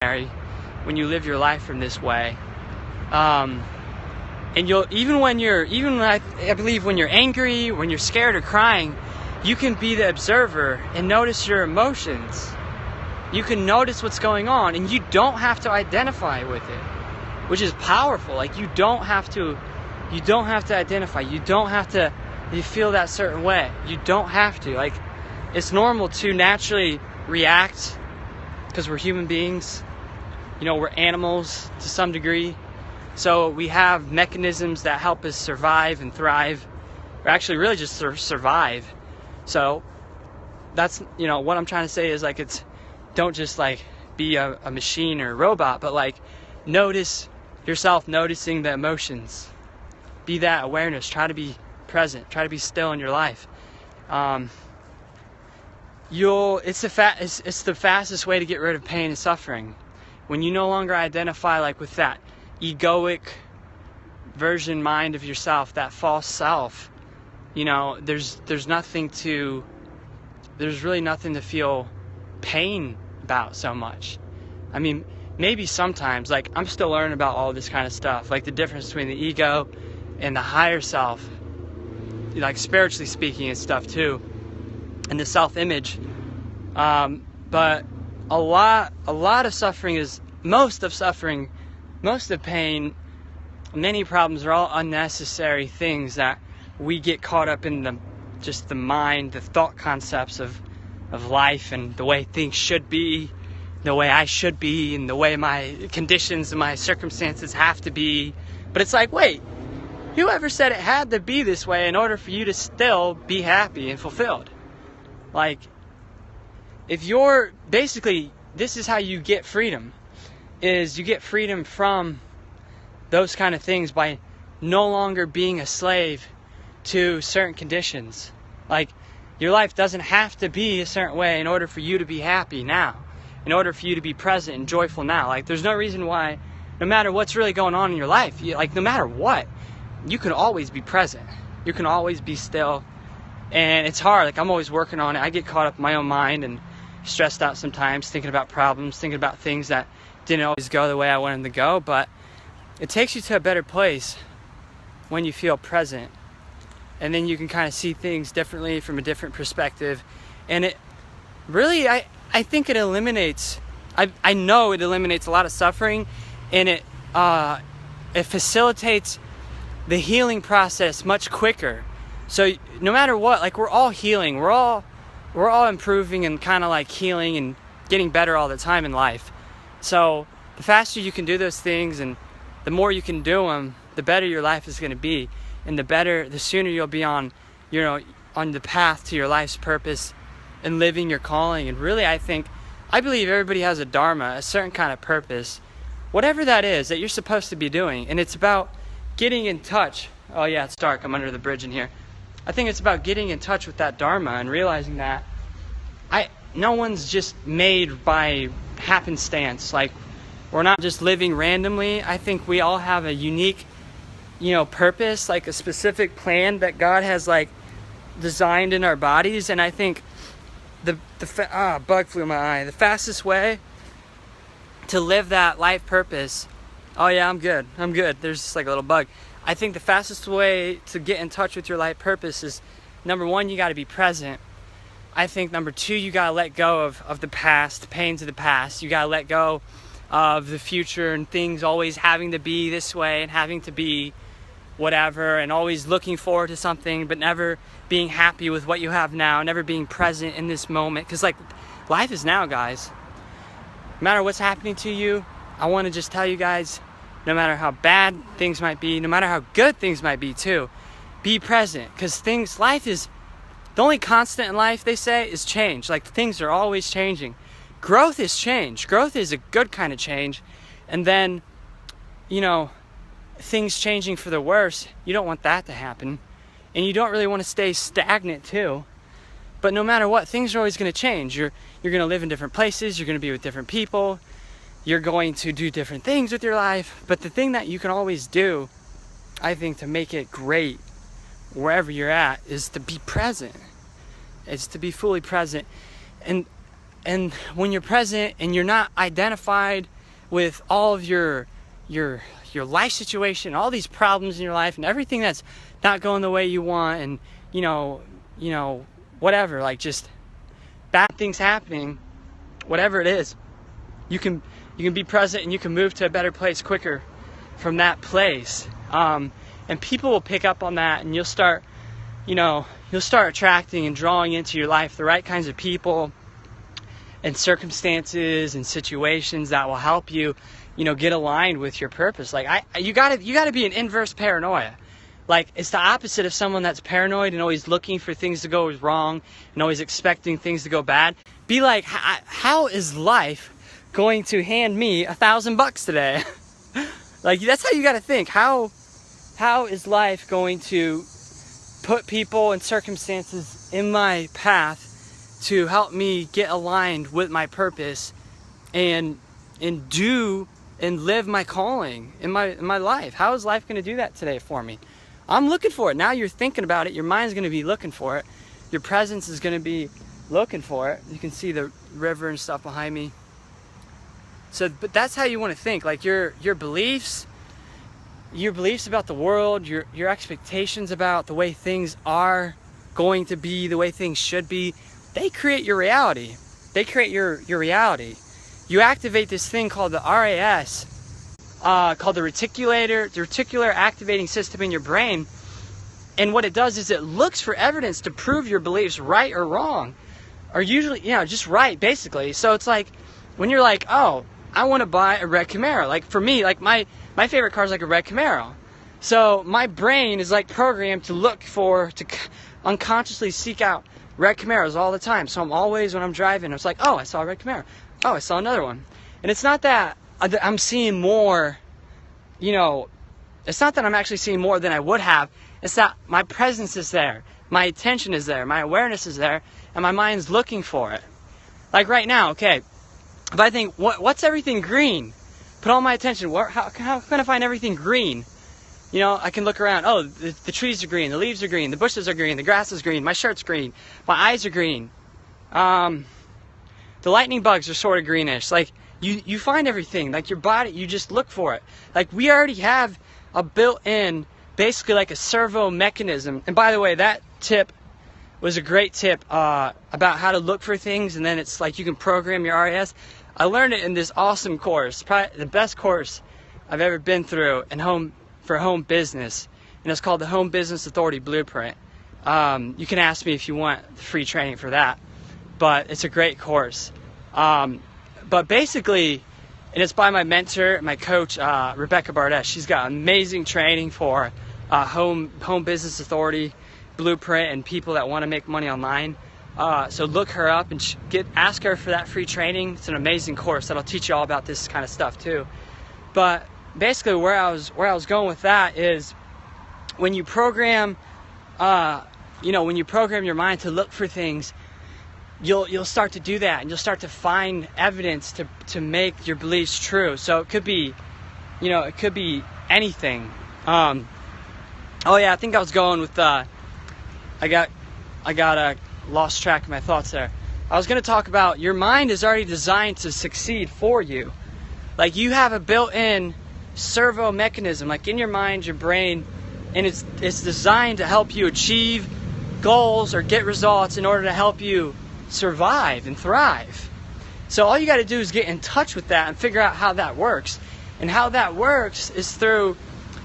when you live your life from this way. And you'll, I believe when you're angry, when you're scared or crying, you can be the observer and notice your emotions. You can notice what's going on, and you don't have to identify with it, which is powerful. Like, you don't have to identify. You feel that certain way. You don't have to. Like, it's normal to naturally react because we're human beings. We're animals to some degree. So we have mechanisms that help us survive and thrive, or actually really just survive. So that's, what I'm trying to say is, like, don't just like be a machine or a robot, but like notice yourself, noticing the emotions. Be that awareness. Try to be present. Try to be still in your life. It's the fastest way to get rid of pain and suffering. When you no longer identify like with that egoic version mind of yourself, that false self, there's really nothing to feel pain about so much. I mean, maybe sometimes, like, I'm still learning about all this kind of stuff, like the difference between the ego and the higher self, like spiritually speaking and stuff too, and the self-image. But a lot of suffering is, most of pain, many problems are all unnecessary things that we get caught up in the mind, the thought concepts of life and the way things should be, the way I should be, and the way my conditions and my circumstances have to be. But it's like, wait, whoever said it had to be this way in order for you to still be happy and fulfilled? Like, if you're, basically, this is how you get freedom, is you get freedom from those kind of things by no longer being a slave to certain conditions. Like, your life doesn't have to be a certain way in order for you to be happy now, in order for you to be present and joyful now. Like, there's no reason why, no matter what's really going on in your life, no matter what, you can always be present. You can always be still. And it's hard. Like, I'm always working on it. I get caught up in my own mind and stressed out sometimes, thinking about problems, thinking about things that didn't always go the way I wanted them to go. But it takes you to a better place when you feel present. And then you can kind of see things differently from a different perspective. And it really, I think it eliminates, I know it eliminates a lot of suffering, and it facilitates the healing process much quicker. So no matter what, like, we're all healing, we're all improving and kind of like healing and getting better all the time in life. So the faster you can do those things and the more you can do them, the better your life is going to be, and the sooner you'll be on the path to your life's purpose and living your calling. And really, I believe everybody has a dharma, a certain kind of purpose, whatever that is that you're supposed to be doing. And it's about getting in touch. Oh yeah, it's dark. I'm under the bridge in here. I think it's about getting in touch with that dharma and realizing that no one's just made by happenstance. Like, we're not just living randomly. I think we all have a unique, purpose, like a specific plan that God has like designed in our bodies. And I think bug flew in my eye. The fastest way to live that life purpose. Oh yeah, I'm good. There's just like a little bug. I think the fastest way to get in touch with your life purpose is, number one, you got to be present. I think number two, you got to let go of the past, the pains of the past. You got to let go of the future and things always having to be this way and having to be whatever, and always looking forward to something but never being happy with what you have now, never being present in this moment. Because, like, life is now, guys. No matter what's happening to you, I want to just tell you guys, no matter how bad things might be, no matter how good things might be too, be present. Because life is, the only constant in life, they say, is change. Like, things are always changing. Growth is change. Growth is a good kind of change. And then, things changing for the worse, you don't want that to happen. And you don't really want to stay stagnant too. But no matter what, things are always going to change. You're going to live in different places. You're going to be with different people. You're going to do different things with your life. But the thing that you can always do, I think, to make it great wherever you're at, is to be present. It's to be fully present. And and when you're present and you're not identified with all of your life situation, all these problems in your life and everything that's not going the way you want, and you know whatever, like just bad things happening, whatever it is, you can be present and you can move to a better place quicker from that place. And people will pick up on that, and you'll start attracting and drawing into your life the right kinds of people and circumstances and situations that will help you, get aligned with your purpose. Like you gotta be an inverse paranoia. Like, it's the opposite of someone that's paranoid and always looking for things to go wrong and always expecting things to go bad. Be like, how is life going to hand me $1,000 today? Like, that's how you gotta think. How is life going to put people and circumstances in my path to help me get aligned with my purpose and do and live my calling in my life? How is life going to do that today for me? I'm looking for it. Now you're thinking about it. Your mind's going to be looking for it. Your presence is going to be looking for it. You can see the river and stuff behind me. So, but that's how you want to think. Like your beliefs about the world, your expectations about the way things are going to be, the way things should be, they create your reality. They create your reality. You activate this thing called the RAS, called the reticular activating system in your brain. And what it does is it looks for evidence to prove your beliefs right or wrong, or usually, just right, basically. So it's like when you're like, oh, I want to buy a red Camaro. Like for me, like my favorite car is like a red Camaro. So my brain is like programmed to unconsciously seek out red Camaros all the time. So I'm always, when I'm driving, it's like, oh, I saw a red Camaro. Oh, I saw another one. And it's not that I'm seeing more, it's not that I'm actually seeing more than I would have. It's that my presence is there. My attention is there. My awareness is there. And my mind's looking for it. Like right now, okay, if I think, what's everything green? Put all my attention, how can I find everything green? I can look around. Oh, the trees are green, the leaves are green, the bushes are green, the grass is green, my shirt's green, my eyes are green. The lightning bugs are sort of greenish. Like, you find everything. Like, your body, you just look for it. Like, we already have a built-in, basically like a servo mechanism. And by the way, that tip was a great tip about how to look for things, and then it's like you can program your RAS. I learned it in this awesome course, probably the best course I've ever been through for home business, and it's called the Home Business Authority Blueprint. You can ask me if you want the free training for that, but it's a great course. But basically, and it's by my mentor, my coach, Rebecca Bardet. She's got amazing training for Home Business Authority Blueprint and people that want to make money online. So look her up and ask her for that free training. It's an amazing course that'll teach you all about this kind of stuff too. But basically, where I was going with that is when you program, when you program your mind to look for things, you'll start to do that, and you'll start to find evidence to make your beliefs true. So it could be, anything. I think I was going with I got lost track of my thoughts there. I was going to talk about your mind is already designed to succeed for you. Like, you have a built-in servo mechanism, like in your mind, your brain, and it's designed to help you achieve goals or get results in order to help you survive and thrive. So all you got to do is get in touch with that and figure out how that works. And how that works is through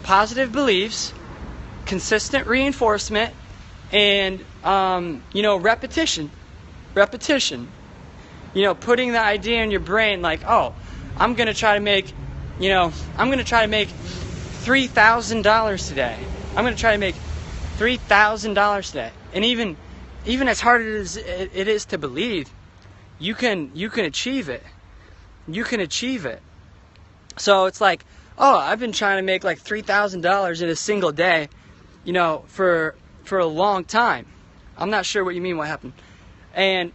positive beliefs, consistent reinforcement, and repetition. Putting the idea in your brain, like, oh, I'm gonna try to make $3,000 today. I'm gonna try to make $3,000 today. And even as hard as it is to believe, you can achieve it. You can achieve it. So it's like, oh, I've been trying to make like $3,000 in a single day, for a long time. I'm not sure what you mean, what happened. And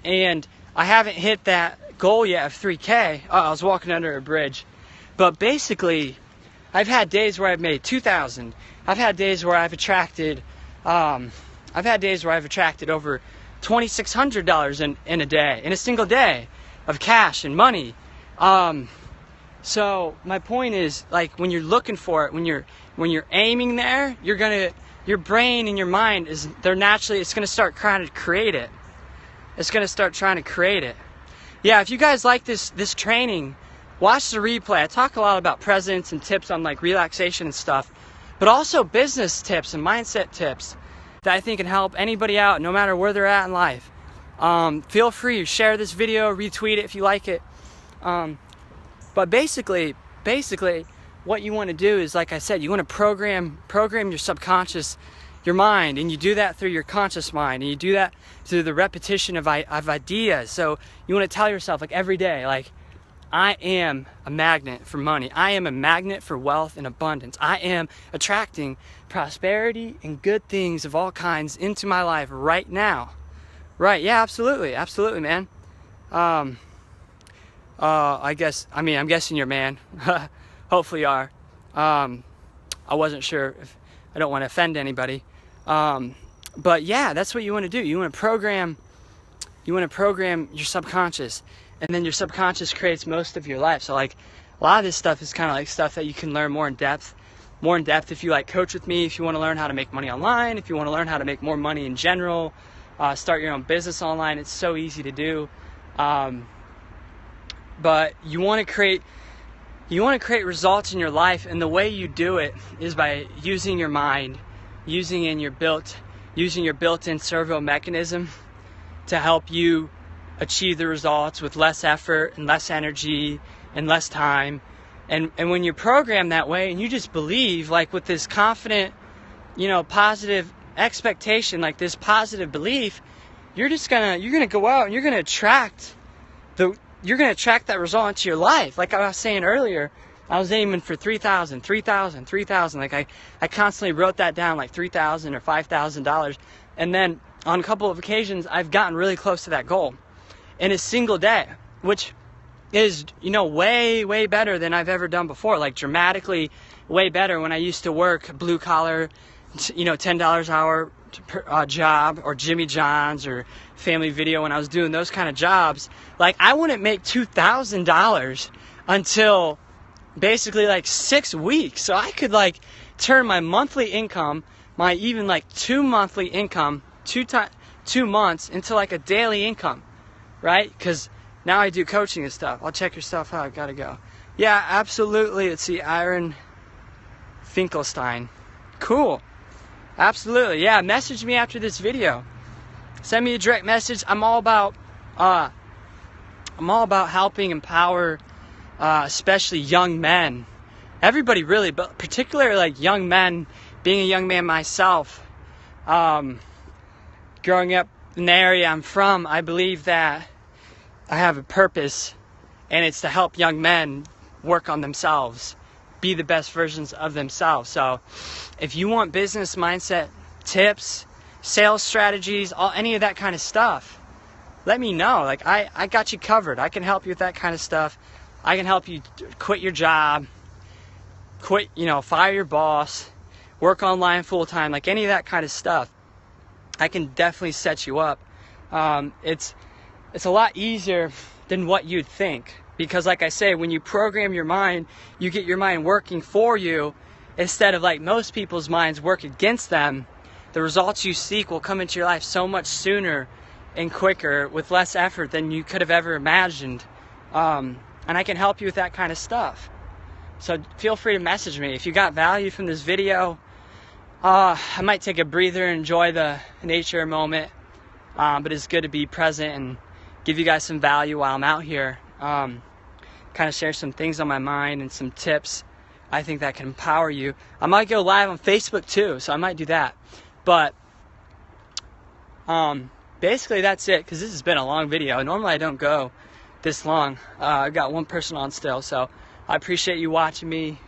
I haven't hit that goal yet of 3K. Oh, I was walking under a bridge. But basically, I've had days where I've made 2,000. I've had days where I've attracted over $2,600 in a day, in a single day of cash and money. So my point is, like, when you're looking for it, when you're aiming there, your brain and your mind it's gonna start trying to create it. It's gonna start trying to create it. Yeah, if you guys like this training, watch the replay. I talk a lot about presence and tips on like relaxation and stuff, but also business tips and mindset tips that I think can help anybody out no matter where they're at in life. Feel free to share this video, retweet it if you like it. But basically what you want to do is, like I said, you want to program your subconscious, your mind, and you do that through your conscious mind, and you do that through the repetition of ideas. So you want to tell yourself, like, every day, like, I am a magnet for money. I am a magnet for wealth and abundance. I am attracting prosperity and good things of all kinds into my life right now. Right, yeah, absolutely, man. I'm guessing you're a man. Hopefully you are. I wasn't sure if I don't want to offend anybody. But yeah, that's what you want to do. You want to program your subconscious, and then your subconscious creates most of your life. So like a lot of this stuff is kind of like stuff that you can learn more in depth if you like coach with me, if you want to learn how to make money online, if you want to learn how to make more money in general, start your own business online. It's so easy to do. But you want to create results in your life, and the way you do it is by using your mind, using your built-in servo mechanism to help you achieve the results with less effort and less energy and less time. And when you're programmed that way, and you just believe, like, with this confident, positive expectation, like this positive belief, you're gonna go out and you're gonna attract that result into your life. Like I was saying earlier, I was aiming for 3,000. Like I constantly wrote that down, like $3,000 or $5,000. And then on a couple of occasions, I've gotten really close to that goal in a single day, which is, way, way better than I've ever done before. Like dramatically way better when I used to work blue collar, $10 an hour job, or Jimmy John's or Family Video. When I was doing those kind of jobs, like I wouldn't make $2,000 until basically like 6 weeks. So I could like turn my monthly income, my even like 2 monthly income, 2 months into like a daily income, right? Because now I do coaching and stuff. I'll check your stuff out. I gotta go. Yeah, absolutely. Let's see, Aaron Finkelstein. Cool. Absolutely. Yeah, message me after this video. Send me a direct message. I'm all about helping empower especially young men. Everybody really, but particularly like young men, being a young man myself. Growing up in the area I'm from, I believe that I have a purpose, and it's to help young men work on themselves, be the best versions of themselves. So if you want business mindset tips, sales strategies, any of that kind of stuff, let me know. Like I got you covered. I can help you with that kind of stuff. I can help you quit your job, fire your boss, work online full time, like any of that kind of stuff. I can definitely set you up. It's a lot easier than what you'd think, because like I say, when you program your mind, you get your mind working for you instead of like most people's minds work against them. The results you seek will come into your life so much sooner and quicker with less effort than you could have ever imagined. And I can help you with that kind of stuff. So feel free to message me. If you got value from this video, I might take a breather and enjoy the nature moment. But it's good to be present and give you guys some value while I'm out here. Kind of share some things on my mind and some tips I think that can empower you. I might go live on Facebook too, so I might do that. But basically that's it, because this has been a long video. Normally I don't go this long. I've got one person on still, so I appreciate you watching me,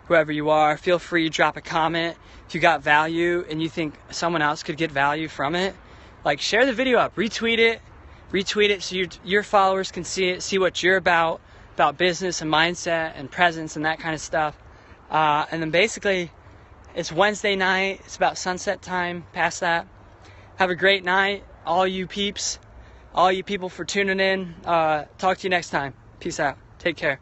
whoever you are. Feel free to drop a comment if you got value and you think someone else could get value from it. Like, share the video up, retweet it so your followers can see it, see what you're about business and mindset and presence and that kind of stuff. And then basically, it's Wednesday night. It's about sunset time, past that. Have a great night. all you peeps, all you people for tuning in. Talk to you next time. Peace out. Take care.